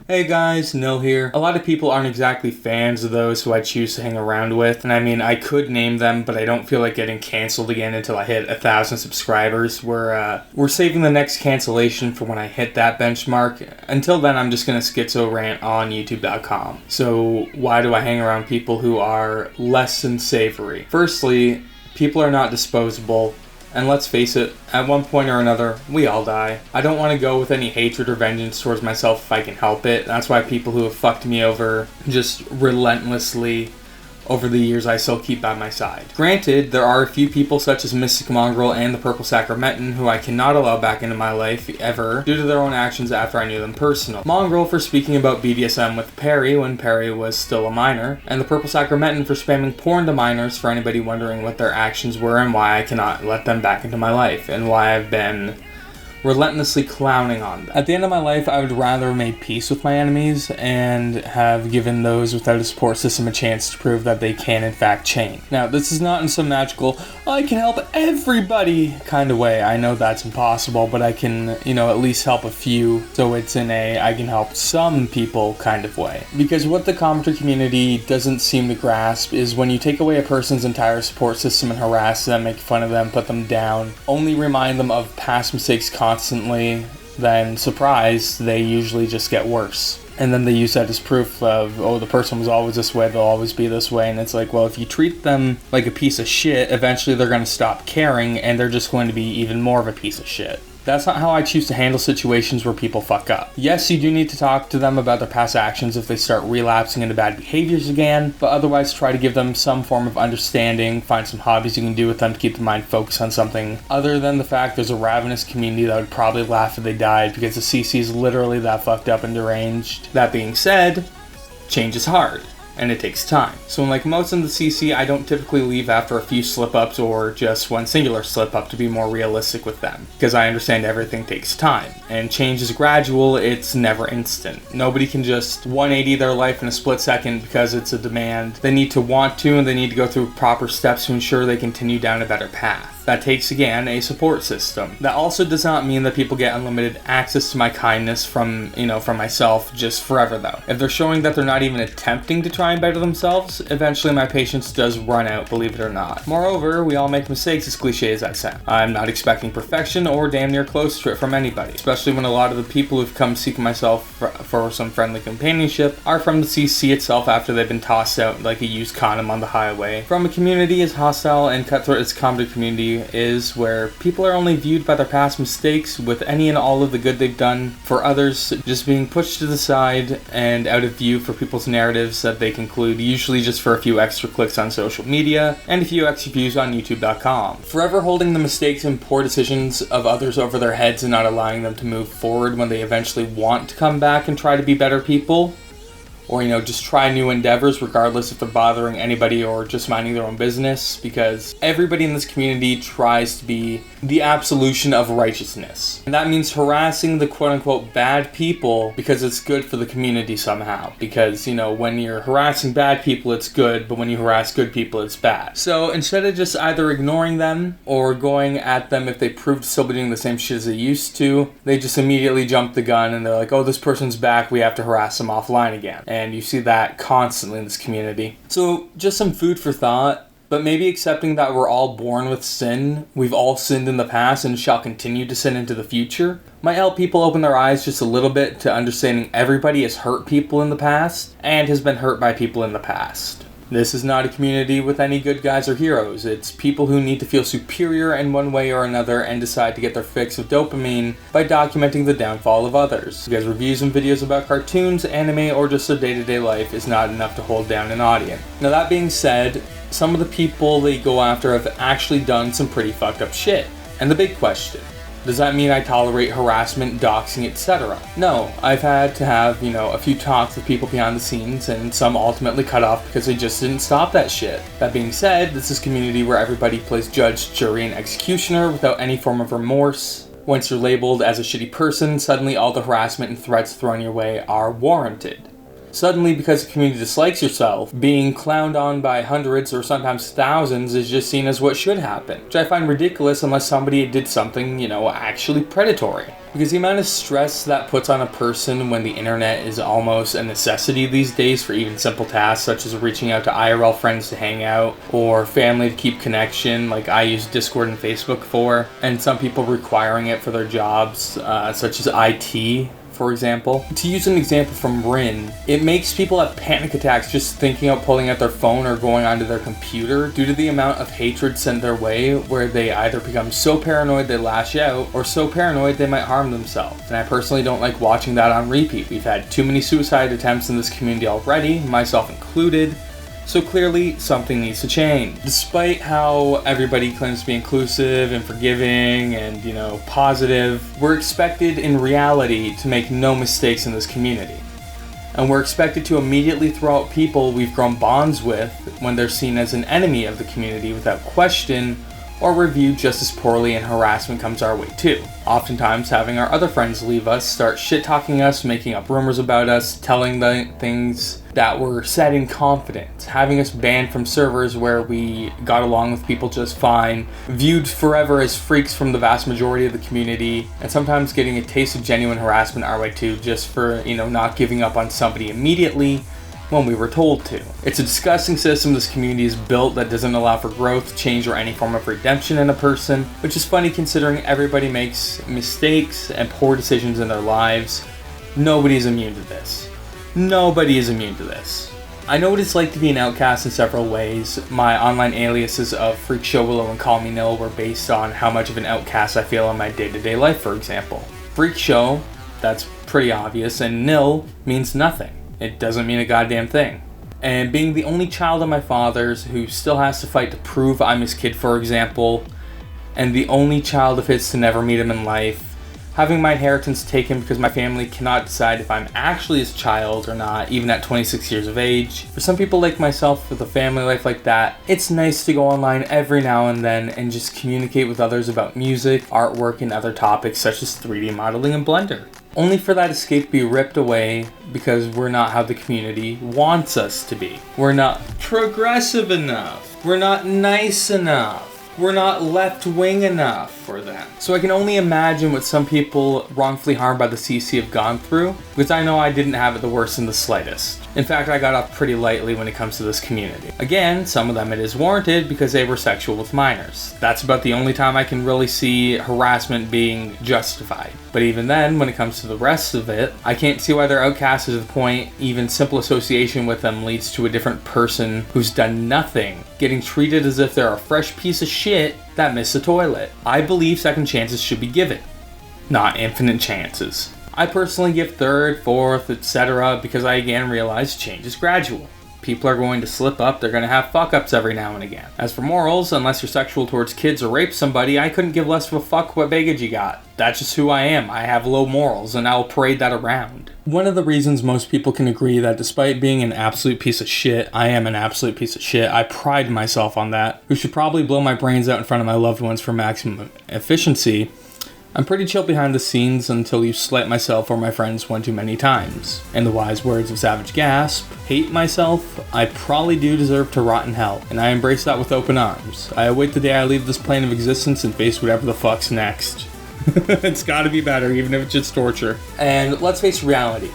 Hey guys, Nil here. A lot of people aren't exactly fans of those who I choose to hang around with, and I mean, I could name them, but I don't feel like getting canceled again until I hit 1,000 subscribers. We're saving the next cancellation for when I hit that benchmark. Until then, I'm just gonna schizo rant on YouTube.com. So why do I hang around people who are less than savory? Firstly, people are not disposable. And let's face it, at one point or another, we all die. I don't want to go with any hatred or vengeance towards myself if I can help it. That's why people who have fucked me over just relentlessly over the years I still keep by my side. Granted, there are a few people such as Mystic Mongrel and the Purple Sacramentan who I cannot allow back into my life ever due to their own actions after I knew them personally. Mongrel for speaking about BDSM with Perry when Perry was still a minor, and the Purple Sacramentan for spamming porn to minors for anybody wondering what their actions were and why I cannot let them back into my life, and why I've been relentlessly clowning on them. At the end of my life, I would rather have made peace with my enemies and have given those without a support system a chance to prove that they can in fact change. Now, this is not in some magical, I can help everybody kind of way. I know that's impossible, but I can, at least help a few, so it's in a I can help some people kind of way. Because what the commenter community doesn't seem to grasp is when you take away a person's entire support system and harass them, make fun of them, put them down, only remind them of past mistakes constantly, then surprise, they usually just get worse. And then they use that as proof of, the person was always this way, they'll always be this way. And it's like, well, if you treat them like a piece of shit, eventually they're going to stop caring and they're just going to be even more of a piece of shit. That's not how I choose to handle situations where people fuck up. Yes, you do need to talk to them about their past actions if they start relapsing into bad behaviors again, but otherwise try to give them some form of understanding, find some hobbies you can do with them to keep their mind focused on something other than the fact there's a ravenous community that would probably laugh if they died because the CC is literally that fucked up and deranged. That being said, change is hard. And it takes time. So unlike most in the CC, I don't typically leave after a few slip-ups or just one singular slip-up to be more realistic with them, because I understand everything takes time, and change is gradual, it's never instant. Nobody can just 180 their life in a split second because it's a demand. They need to want to, and they need to go through proper steps to ensure they continue down a better path. That takes, again, a support system. That also does not mean that people get unlimited access to my kindness from myself just forever, though. If they're showing that they're not even attempting to try and better themselves, eventually my patience does run out, believe it or not. Moreover, we all make mistakes, as cliche as I sound. I'm not expecting perfection or damn near close to it from anybody, especially when a lot of the people who've come seeking myself for some friendly companionship are from the CC itself after they've been tossed out like a used condom on the highway. From a community as hostile and cutthroat as comedy community is, where people are only viewed by their past mistakes with any and all of the good they've done for others just being pushed to the side and out of view for people's narratives that they conclude, usually just for a few extra clicks on social media and a few extra views on YouTube.com. Forever holding the mistakes and poor decisions of others over their heads and not allowing them to move forward when they eventually want to come back and try to be better people, or just try new endeavors regardless if they're bothering anybody or just minding their own business, because everybody in this community tries to be the absolution of righteousness. And that means harassing the quote-unquote bad people because it's good for the community somehow. Because, when you're harassing bad people, it's good, but when you harass good people, it's bad. So instead of just either ignoring them or going at them if they prove to still be doing the same shit as they used to, they just immediately jump the gun and they're like, oh, this person's back, we have to harass them offline again. And you see that constantly in this community. So just some food for thought. But maybe accepting that we're all born with sin, we've all sinned in the past and shall continue to sin into the future, might help people open their eyes just a little bit to understanding everybody has hurt people in the past and has been hurt by people in the past. This is not a community with any good guys or heroes. It's people who need to feel superior in one way or another and decide to get their fix of dopamine by documenting the downfall of others. Because reviews and videos about cartoons, anime, or just their day-to-day life is not enough to hold down an audience. Now that being said, some of the people they go after have actually done some pretty fucked up shit. And the big question, Does that mean I tolerate harassment, doxing, etc.? No, I've had to have, a few talks with people behind the scenes, and some ultimately cut off because they just didn't stop that shit. That being said, this is a community where everybody plays judge, jury, and executioner without any form of remorse. Once you're labeled as a shitty person, suddenly all the harassment and threats thrown your way are warranted. Suddenly, because the community dislikes yourself, being clowned on by hundreds or sometimes thousands is just seen as what should happen, which I find ridiculous unless somebody did something, actually predatory. Because the amount of stress that puts on a person when the internet is almost a necessity these days for even simple tasks such as reaching out to IRL friends to hang out or family to keep connection, like I use Discord and Facebook for, and some people requiring it for their jobs, such as IT. For example. To use an example from Rin, it makes people have panic attacks just thinking of pulling out their phone or going onto their computer due to the amount of hatred sent their way, where they either become so paranoid they lash out or so paranoid they might harm themselves. And I personally don't like watching that on repeat. We've had too many suicide attempts in this community already, myself included. So clearly, something needs to change. Despite how everybody claims to be inclusive and forgiving and, positive, we're expected in reality to make no mistakes in this community. And we're expected to immediately throw out people we've grown bonds with when they're seen as an enemy of the community without question, or reviewed just as poorly, and harassment comes our way too. Oftentimes having our other friends leave us, start shit-talking us, making up rumors about us, telling the things that were said in confidence, having us banned from servers where we got along with people just fine, viewed forever as freaks from the vast majority of the community, and sometimes getting a taste of genuine harassment our way too, just for, not giving up on somebody immediately when we were told to. It's a disgusting system this community is built that doesn't allow for growth, change, or any form of redemption in a person, which is funny considering everybody makes mistakes and poor decisions in their lives. Nobody is immune to this. Nobody is immune to this. I know what it's like to be an outcast in several ways. My online aliases of Freak Show Willow and Call Me Nil were based on how much of an outcast I feel in my day-to-day life, for example. Freak Show, that's pretty obvious, and Nil means nothing. It doesn't mean a goddamn thing. And being the only child of my father's who still has to fight to prove I'm his kid, for example, and the only child of his to never meet him in life, having my inheritance taken because my family cannot decide if I'm actually his child or not, even at 26 years of age. For some people like myself with a family life like that, it's nice to go online every now and then and just communicate with others about music, artwork, and other topics such as 3D modeling and Blender. Only for that escape to be ripped away because we're not how the community wants us to be. We're not progressive enough. We're not nice enough. We're not left-wing enough for them. So I can only imagine what some people wrongfully harmed by the CC have gone through, because I know I didn't have it the worst in the slightest. In fact, I got off pretty lightly when it comes to this community. Again, some of them it is warranted because they were sexual with minors. That's about the only time I can really see harassment being justified. But even then, when it comes to the rest of it, I can't see why they're outcast to the point even simple association with them leads to a different person who's done nothing getting treated as if they're a fresh piece of shit that missed the toilet. I believe second chances should be given, not infinite chances. I personally give third, fourth, etc. because I again realize change is gradual. People are going to slip up, they're going to have fuck-ups every now and again. As for morals, unless you're sexual towards kids or rape somebody, I couldn't give less of a fuck what baggage you got. That's just who I am. I have low morals, and I'll parade that around. One of the reasons most people can agree that despite being an absolute piece of shit, I am an absolute piece of shit. I pride myself on that. Who should probably blow my brains out in front of my loved ones for maximum efficiency. I'm pretty chill behind the scenes until you slight myself or my friends one too many times. In the wise words of Savage Gasp, hate myself, I probably do deserve to rot in hell, and I embrace that with open arms. I await the day I leave this plane of existence and face whatever the fuck's next. It's gotta be better, even if it's just torture. And let's face reality.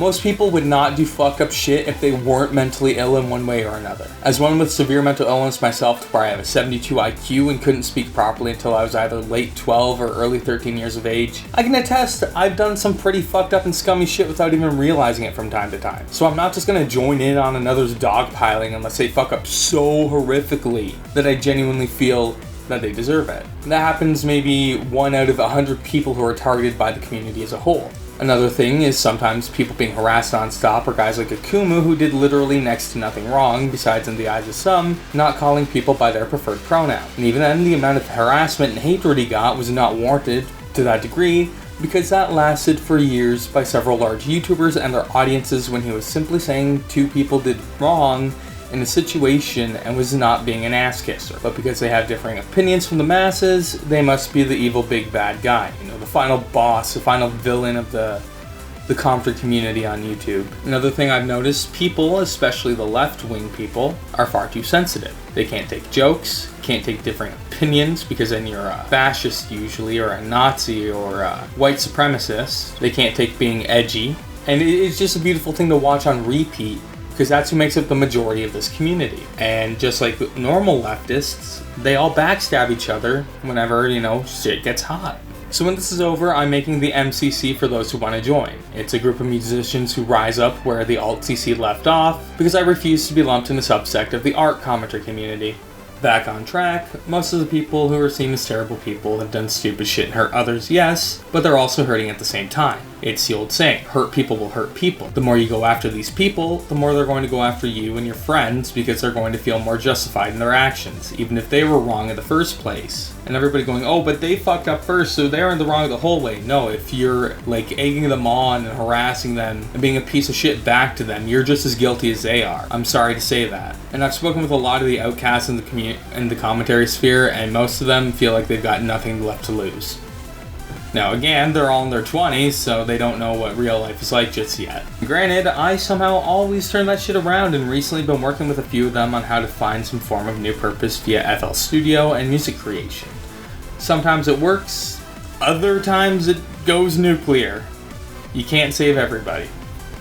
Most people would not do fuck up shit if they weren't mentally ill in one way or another. As one with severe mental illness myself, to where I have a 72 IQ and couldn't speak properly until I was either late 12 or early 13 years of age, I can attest I've done some pretty fucked up and scummy shit without even realizing it from time to time. So I'm not just gonna join in on another's dogpiling unless they fuck up so horrifically that I genuinely feel that they deserve it. That happens maybe 1 out of 100 people who are targeted by the community as a whole. Another thing is sometimes people being harassed non-stop are guys like Akumu who did literally next to nothing wrong, besides in the eyes of some, not calling people by their preferred pronoun. And even then, the amount of harassment and hatred he got was not warranted to that degree, because that lasted for years by several large YouTubers and their audiences when he was simply saying two people did wrong in a situation and was not being an ass kisser. But because they have differing opinions from the masses, they must be the evil big bad guy. You know, the final boss, the final villain of the conflict community on YouTube. Another thing I've noticed, people, especially the left-wing people, are far too sensitive. They can't take jokes, can't take different opinions, because then you're a fascist usually, or a Nazi, or a white supremacist. They can't take being edgy. And it's just a beautiful thing to watch on repeat, because that's who makes up the majority of this community. And just like normal leftists, they all backstab each other whenever, shit gets hot. So when this is over, I'm making the MCC for those who want to join. It's a group of musicians who rise up where the Alt-CC left off, because I refuse to be lumped in a subsect of the art commenter community. Back on track, most of the people who are seen as terrible people have done stupid shit and hurt others, yes, but they're also hurting at the same time. It's the old saying, hurt people will hurt people. The more you go after these people, the more they're going to go after you and your friends, because they're going to feel more justified in their actions, even if they were wrong in the first place. And everybody going, oh, but they fucked up first, so they're in the wrong the whole way. No, if you're egging them on and harassing them and being a piece of shit back to them, you're just as guilty as they are. I'm sorry to say that. And I've spoken with a lot of the outcasts in the commentary sphere, and most of them feel like they've got nothing left to lose. Now again, they're all in their 20s, so they don't know what real life is like just yet. Granted, I somehow always turn that shit around, and recently been working with a few of them on how to find some form of new purpose via FL Studio and music creation. Sometimes it works, other times it goes nuclear. You can't save everybody.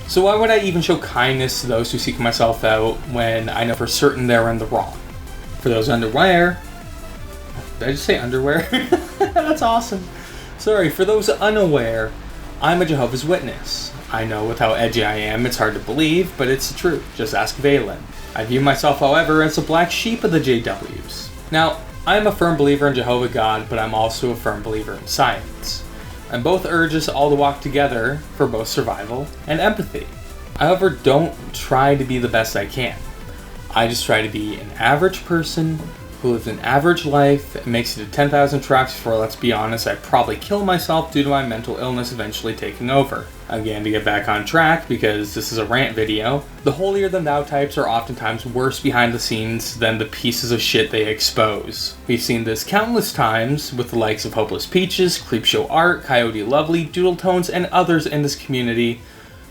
So why would I even show kindness to those who seek myself out when I know for certain they're in the wrong? For those underwear... Did I just say underwear? That's awesome. Sorry, for those unaware, I'm a Jehovah's Witness. I know with how edgy I am, it's hard to believe, but it's the truth. Just ask Valen. I view myself, however, as the black sheep of the JWs. Now, I am a firm believer in Jehovah God, but I'm also a firm believer in science. And both urge us all to walk together for both survival and empathy. I, however, don't try to be the best I can. I just try to be an average person who lives an average life and makes it to 10,000 tracks before, let's be honest, I'd probably kill myself due to my mental illness eventually taking over. Again, to get back on track, because this is a rant video, the holier-than-thou types are oftentimes worse behind the scenes than the pieces of shit they expose. We've seen this countless times with the likes of Hopeless Peaches, Creepshow Art, Coyote Lovely, Doodle Tones, and others in this community.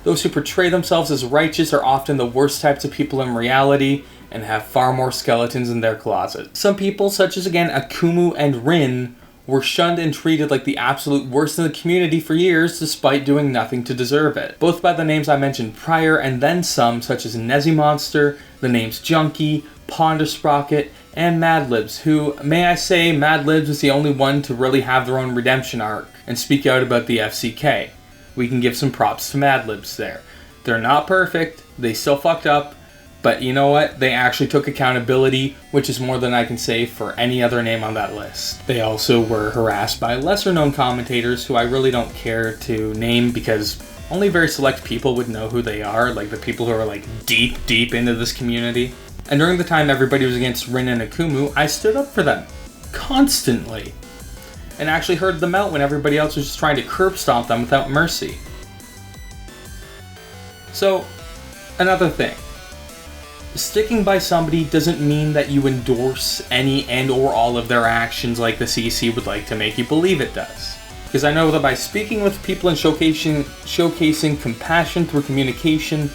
Those who portray themselves as righteous are often the worst types of people in reality, and have far more skeletons in their closet. Some people, such as again Akumu and Rin, were shunned and treated like the absolute worst in the community for years, despite doing nothing to deserve it. Both by the names I mentioned prior, and then some, such as Nezzy Monster, the names Junkie, Ponder Sprocket, and Madlibs, who, may I say, Madlibs is the only one to really have their own redemption arc, and speak out about the FCK. We can give some props to Madlibs there. They're not perfect, they still fucked up, but you know what? They actually took accountability, which is more than I can say for any other name on that list. They also were harassed by lesser-known commentators who I really don't care to name because only very select people would know who they are, like the people who are deep into this community. And during the time everybody was against Rin and Akumu, I stood up for them. Constantly. And actually heard them out when everybody else was just trying to curb stomp them without mercy. So, another thing. Sticking by somebody doesn't mean that you endorse any and or all of their actions like the CC would like to make you believe it does. Because I know that by speaking with people and showcasing compassion through communication,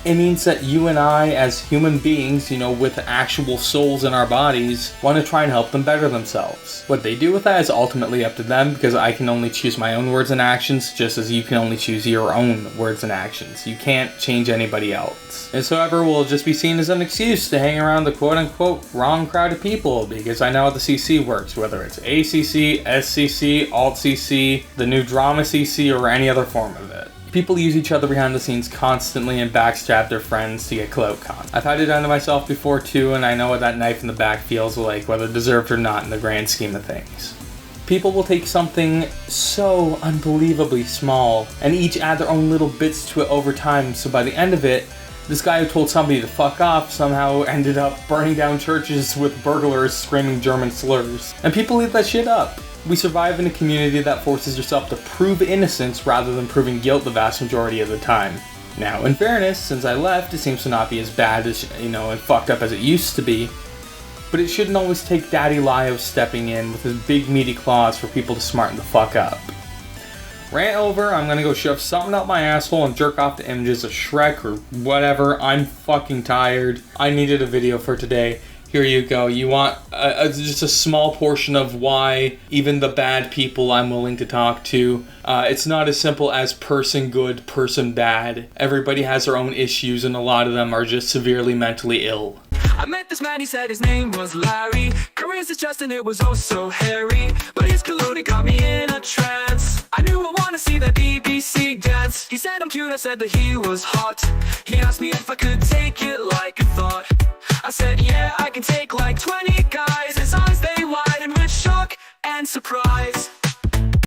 it means that you and I, as human beings, with actual souls in our bodies, want to try and help them better themselves. What they do with that is ultimately up to them, because I can only choose my own words and actions, just as you can only choose your own words and actions. You can't change anybody else. This, however, will just be seen as an excuse to hang around the quote-unquote wrong crowd of people, because I know how the CC works, whether it's ACC, SCC, Alt-CC, the new Drama CC, or any other form of it. People use each other behind the scenes constantly and backstab their friends to get clout con. I've had it done to myself before too, and I know what that knife in the back feels like, whether deserved or not in the grand scheme of things. People will take something so unbelievably small and each add their own little bits to it over time, so by the end of it, this guy who told somebody to fuck off somehow ended up burning down churches with burglars screaming German slurs. And people eat that shit up. We survive in a community that forces yourself to prove innocence rather than proving guilt the vast majority of the time. Now, in fairness, since I left, it seems to not be as bad as, and fucked up as it used to be. But it shouldn't always take Daddy Lio stepping in with his big meaty claws for people to smarten the fuck up. Rant over, I'm gonna go shove something up my asshole and jerk off to images of Shrek or whatever. I'm fucking tired. I needed a video for today. Here you go. You want just a small portion of why even the bad people I'm willing to talk to. It's not as simple as person good, person bad. Everybody has their own issues and a lot of them are just severely mentally ill. I met this man, he said his name was Larry. Careers is just and it was oh so hairy. But his cologne got me in a trance. I knew I wanna see that BBC dance. He said I'm cute, I said that he was hot. He asked me if I could take it like a thought. I said yeah, I can take like 20 guys. His eyes they widen with shock and surprise.